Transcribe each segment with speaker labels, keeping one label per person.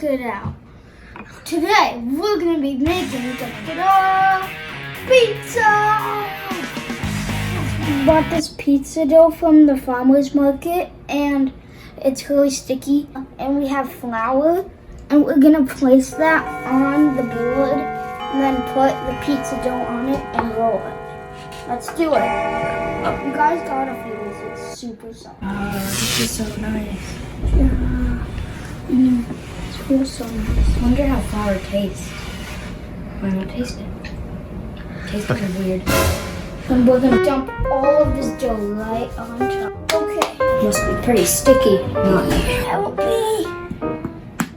Speaker 1: it out. Today, we're gonna be making pizza! We bought this pizza dough from the farmer's market and it's really sticky. And we have flour and we're gonna place that on the board and then put the pizza dough on it and roll it. Let's do it. You guys gotta feel this, it's super soft.
Speaker 2: Oh, this is so nice.
Speaker 1: Yeah. It feels so nice.
Speaker 2: I wonder how flour tastes. I'm gonna taste it. Tastes kind of weird.
Speaker 1: And we're gonna dump all of this dough right on top. Okay.
Speaker 2: Must be pretty sticky.
Speaker 1: Help me.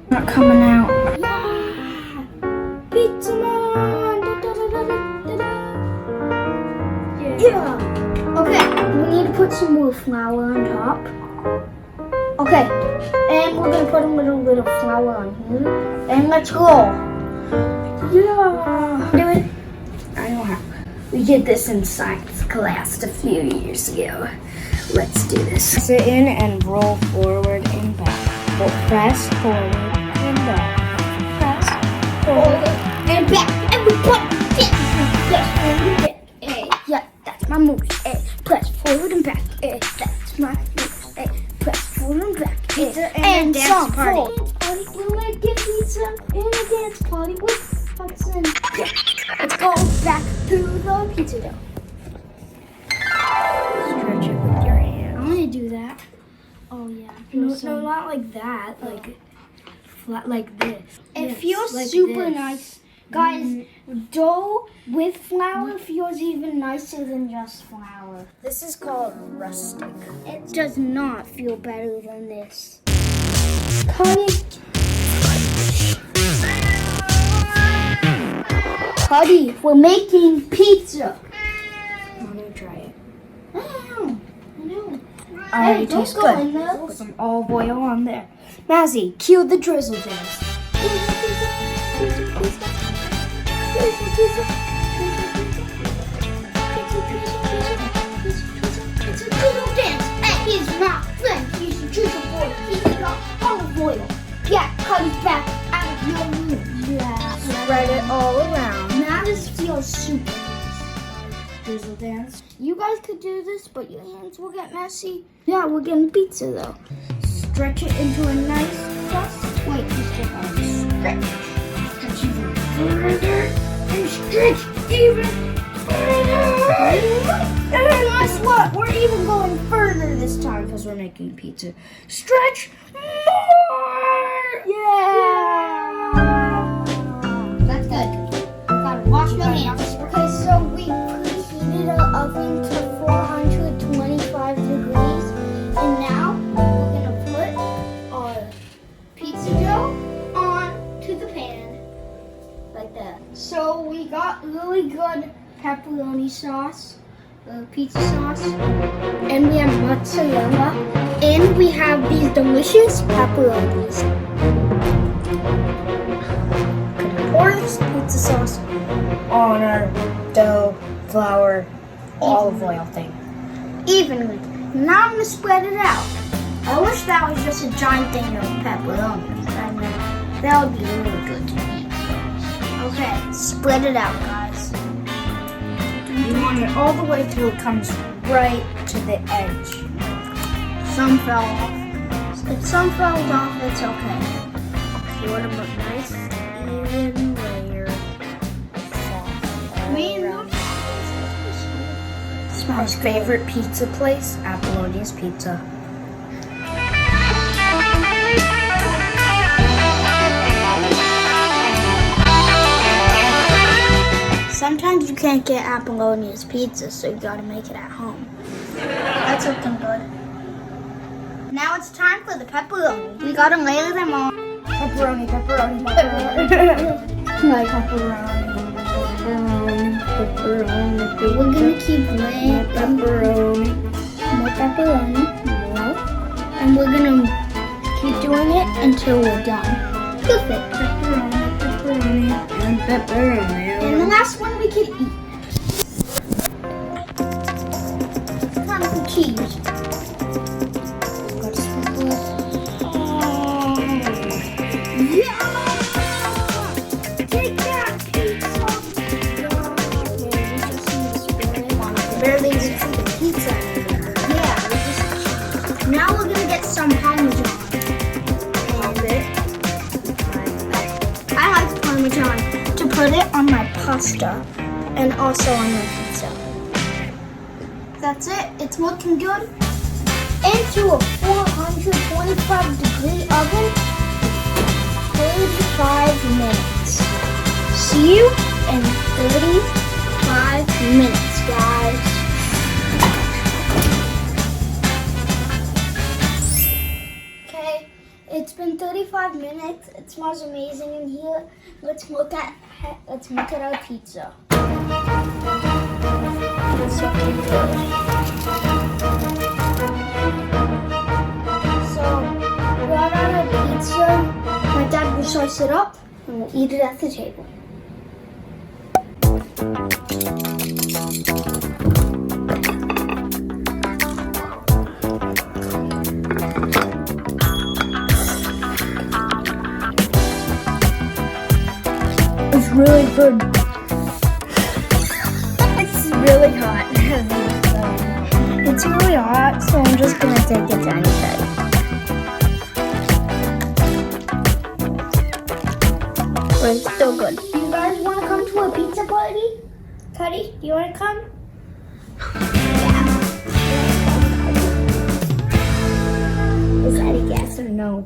Speaker 2: Not coming out.
Speaker 1: Yeah. Pizza man. Yeah. Okay. We need to put some more flour on top. Okay. And we're gonna put a little flour on here. And let's roll. Yeah. Do it.
Speaker 2: I know how. We did this in science class a few years ago. Let's do this. Press it in and roll forward and back. Press forward and back. Press forward
Speaker 1: and back. And we put it. Press forward and back. Yeah, that's my move. Press forward and back. That's my move. Press forward and back.
Speaker 2: Pizza and dance party.
Speaker 1: We'll make it pizza and a dance party with Hudson. Let's go back to the pizza dough.
Speaker 2: Stretch it with your hand.
Speaker 1: I'm gonna do that. Oh yeah.
Speaker 2: No, not like that. Like flat, like this.
Speaker 1: It
Speaker 2: Yes,
Speaker 1: feels
Speaker 2: like
Speaker 1: super
Speaker 2: this.
Speaker 1: nice. Guys, dough with flour feels even nicer than just flour.
Speaker 2: This is called rustic.
Speaker 1: It does not feel better than this. Cuddy, we're making pizza.
Speaker 2: I'm gonna try it.
Speaker 1: I know.
Speaker 2: Alright, it
Speaker 1: don't
Speaker 2: tastes
Speaker 1: go
Speaker 2: good.
Speaker 1: in there.
Speaker 2: Put some olive oil on there. Mazzy, cue the drizzle dance.
Speaker 1: It's a drizzle dance. And he's my friend. He's a drizzle boy. He's got olive oil. Yeah, Cuddy's back out of your room. Yeah.
Speaker 2: Spread it all around.
Speaker 1: Now this feels super nice.
Speaker 2: Drizzle dance.
Speaker 1: You guys could do this, but your hands will get messy. Yeah, we're getting pizza though.
Speaker 2: Stretch it into a nice crust.
Speaker 1: Wait, just a
Speaker 2: Stretch. Stretch even further. And stretch even further. And guess what? We're even going further this time because we're making pizza. Stretch more.
Speaker 1: Yeah. That's good. Gotta wash your hands. Okay, so we preheated our oven to 425 degrees. And now we're gonna put our pizza dough onto the pan. Like that. So we got really good pepperoni sauce, pizza sauce, and we have mozzarella, and we have these delicious pepperonis.
Speaker 2: Pour this pizza sauce on our dough, flour, olive oil thing.
Speaker 1: Evenly. Now I'm gonna spread it out. I wish that was just a giant thing of pepperoni. That would be really good to eat. Okay, spread it out, guys.
Speaker 2: You want it all the way till it comes right to the edge.
Speaker 1: Some fell off. If some fell off, it's okay.
Speaker 2: You want to put nice, even layer of sauce all around. My favorite pizza place, Pepperoni's Pizza.
Speaker 1: Sometimes you can't get Apollonia's pizza, so you gotta make it at home. That's looking good. Now it's time for the pepperoni. We gotta layer them on.
Speaker 2: Pepperoni, pepperoni, pepperoni.
Speaker 1: Like pepperoni. We're gonna keep laying
Speaker 2: Pepperoni.
Speaker 1: more pepperoni, more, and we're gonna keep doing it until we're done. Perfect.
Speaker 2: Pepperoni, pepperoni, and pepperoni.
Speaker 1: And the last one we can eat. Kind of cheese. Gotta sprinkle it. Oh. Yeah! Parmesan to put it on my pasta and also on my pizza. That's it. It's looking good. Into a 425 degree oven, 35 minutes. See you in 35 minutes, guys. Okay, it's been 35 minutes. It smells amazing in here. Let's look at our pizza. It's looking good. So, brought out our pizza. My dad will slice it up and we'll eat it at the table. It's really good. It's really hot. It's really hot, so I'm just gonna take a tiny bite. But it's still good. You guys wanna come to a pizza party? Cuddy, do you wanna come? Yeah. Is that a yes or no?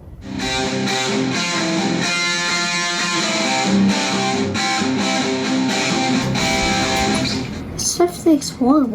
Speaker 1: Stuff tastes horrible.